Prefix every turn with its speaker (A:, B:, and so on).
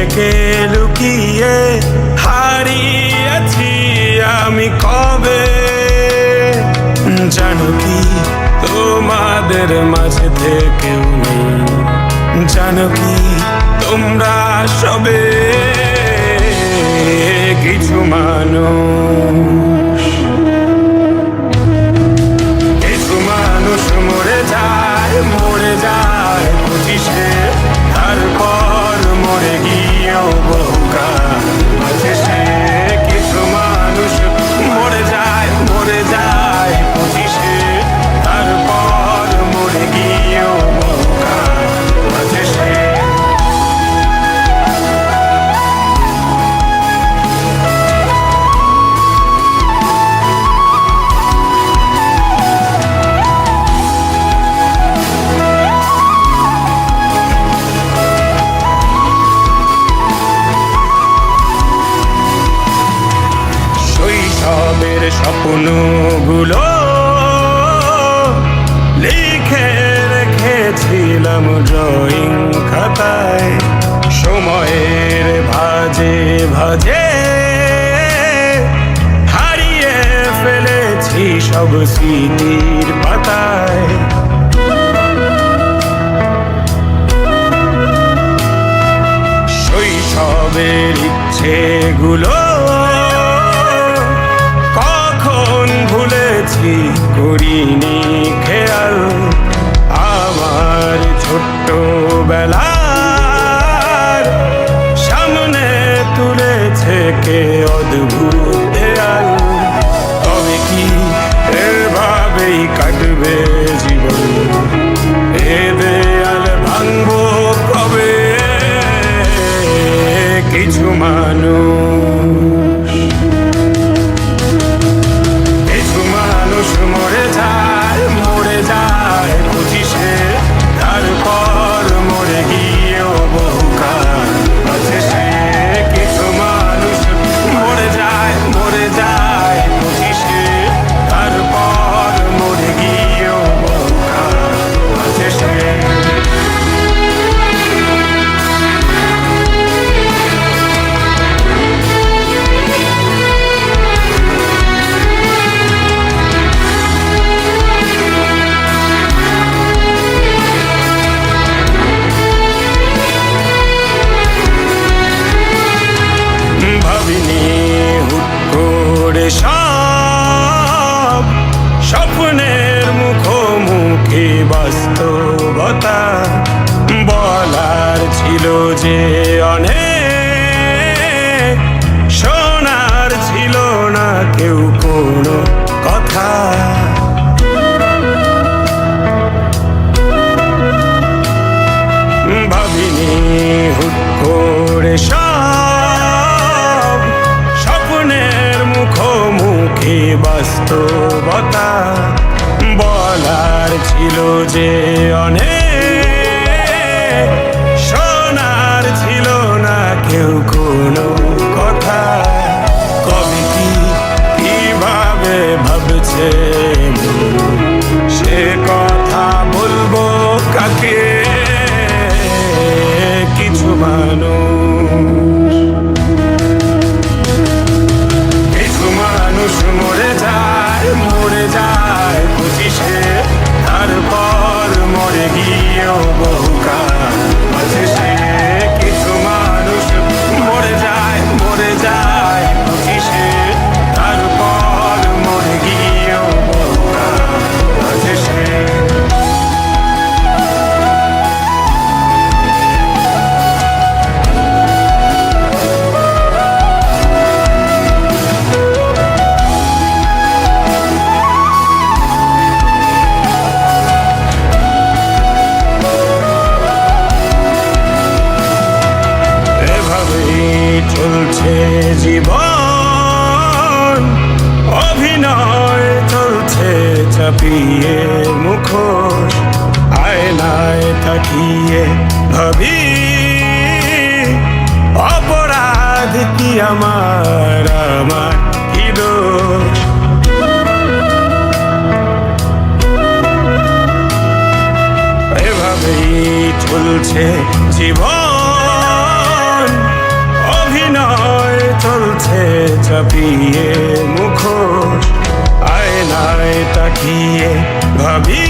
A: থেকে লুকিয়ে হারিয়েছি আমি কবে। জানো কি তোমাদের মাঝে থেকেও নেই, জানো কি তোমরা সবে কিছু মানুষ। কিছু মানুষ মরে যায়, মরে যায় 25-এ, তারপর মরে গিয়েও বহুকাল বাঁচে সে। কিছু মানুষ মরে যায়, মরে যায় 25-এ, তারপর মরে গিয়েও বহুকাল বাঁচে সে। শৈশবের স্বপ্নগুলো লিখে রেখেছিলাম ড্রয়িং খাতায়, সময়ের ভাজে ভাজে হারিয়ে ফেলেছি সব স্মৃতির পাতায়। শৈশবের ইচ্ছেগুলো কখন ভুলেছি করিনি খেয়াল, আমার ছোট্ট বেলার সামনে তুলেছে কে অদ্ভুত দেয়াল। তবে কি এভাবেই কাটবে জীবন, এ দেয়াল ভাঙবো কবে? কিছু মানুষ, কিছু মানুষ মরে যায়, মরে যায় 25-এ, তারপর মরে গিয়েও বহুকাল বাঁচে সে। কিছু মানুষ মরে যায়, মরে যায় 25-এ, তারপর মরে গিয়েও বহুকাল বাঁচে সে। ভাবিনি হুট করে সব স্বপ্নের মুখোমুখি বাস্তবতা, বলার ছিল যে অনেক, শোনার ছিল না কেউ কোনো কথা। ভাবিনি হুট করে সব স্বপ্নের মুখোমুখি বাস্তবতা, বলার ছিল যে অনেক, শোনার ছিল না কেউ কোনো কথা। কবে কি কিভাবে ভাবছে সে কথা বলবো কাকে? কিছু মানুষ, কিছু মানুষ মরে যায়, মরে যায় 25-এ, তারপর মরে গিয়েও বহুকাল বাঁচে সে। কিছু মানুষ মরে যায়, মরে যায় 25-এ, তারপর মরে গিয়েও বহুকাল বাঁচে সে। চলছে জীবন, অভিনয় চলছে চাপিয়ে মুখোশ, আয়নায় তাকিয়ে ভাবি অপরাধ কি আমার, আমার কি দোষ? এভাবেই চলছে জীবন, চলছে চাপিয়ে মুখোশ, আয়নায় তাকিয়ে ভাবি